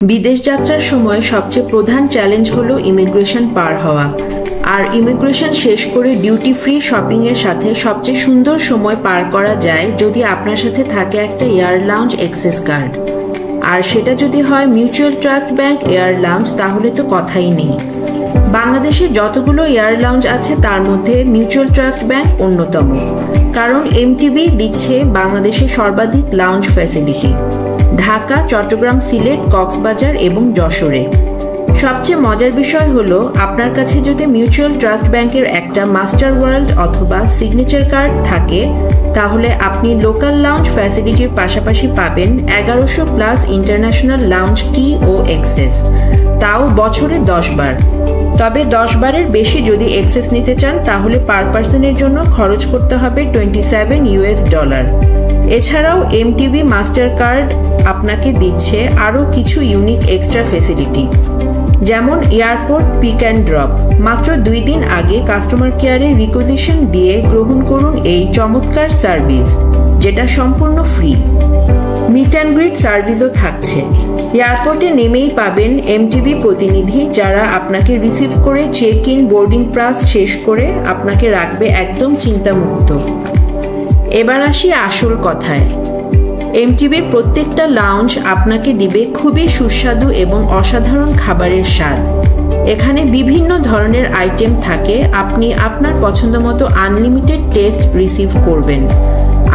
विदेश যাত্রার সময় সবচেয়ে প্রধান চ্যালেঞ্জ হলো ইমিগ্রেশন পার হওয়া। আর ইমিগ্রেশন শেষ করে ডিউটি ফ্রি শপিং এর সাথে সবচেয়ে সুন্দর সময় পার করা যায় যদি আপনার সাথে থাকে একটা এয়ার লাউঞ্জ অ্যাক্সেস কার্ড। আর সেটা যদি হয় mutual trust bank air lounge, তাহলে তো কথাই নেই। বাংলাদেশে যতগুলো এয়ার লাউঞ্জ আছে তার মধ্যে মিউচুয়াল ট্রাস্ট ব্যাংক অন্যতম, কারণ এমটিবি দিচ্ছে বাংলাদেশে সর্বাধিক লাউঞ্জ ফ্যাসিলিটি ঢাকা, চট্টগ্রাম, সিলেট, কক্সবাজার এবং যশোরে। সবচেয়ে মজার বিষয় হলো আপনার কাছে যদি মিউচুয়াল ট্রাস্ট ব্যাংকের একটা মাস্টার ওয়ার্ল্ড অথবা সিগনেচার কার্ড থাকে, তাহলে আপনি লোকাল লাউঞ্জ ফ্যাসিলিটির পাশাপাশি পাবেন 1100+ ইন্টারন্যাশনাল লাউঞ্জ কি ও এক্সেস, তাও বছরে 10 বার। তবে 10 বারের বেশি যদি এক্সেস নিতে চান তাহলে পার পার্সনের জন্য খরচ করতে হবে $27। এছাড়াও এমটিবি মাস্টার কার্ড আপনাকে দিচ্ছে আরও কিছু ইউনিক এক্সট্রা ফেসিলিটি, যেমন এয়ারপোর্ট পিক অ্যান্ড ড্রপ। মাত্র 2 দিন আগে কাস্টমার কেয়ারে রিকোজিশন দিয়ে গ্রহণ করুন এই চমৎকার সার্ভিস, যেটা সম্পূর্ণ ফ্রি। মিট অ্যান্ড গ্রিট সার্ভিসও থাকছে। এয়ারপোর্টে নেমেই পাবেন এমটিবি প্রতিনিধি, যারা আপনাকে রিসিভ করে চেক ইন, বোর্ডিং পাস শেষ করে আপনাকে রাখবে একদম চিন্তামুক্ত। এবার আসি আসল কথায়। এমটিবির প্রত্যেকটা লাউঞ্জ আপনাকে দিবে খুবই সুস্বাদু এবং অসাধারণ খাবারের স্বাদ। এখানে বিভিন্ন ধরনের আইটেম থাকে, আপনি আপনার পছন্দ মতো আনলিমিটেড টেস্ট রিসিভ করবেন।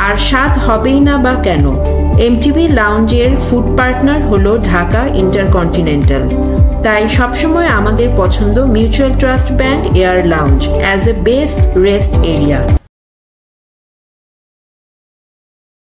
আর স্বাদ হবেই না বা কেন, এমটিবি লাউঞ্জের ফুড পার্টনার হলো ঢাকা ইন্টারকন্টিনেন্টাল। তাই সবসময় আমাদের পছন্দ mutual trust bank air lounge as a best rest area.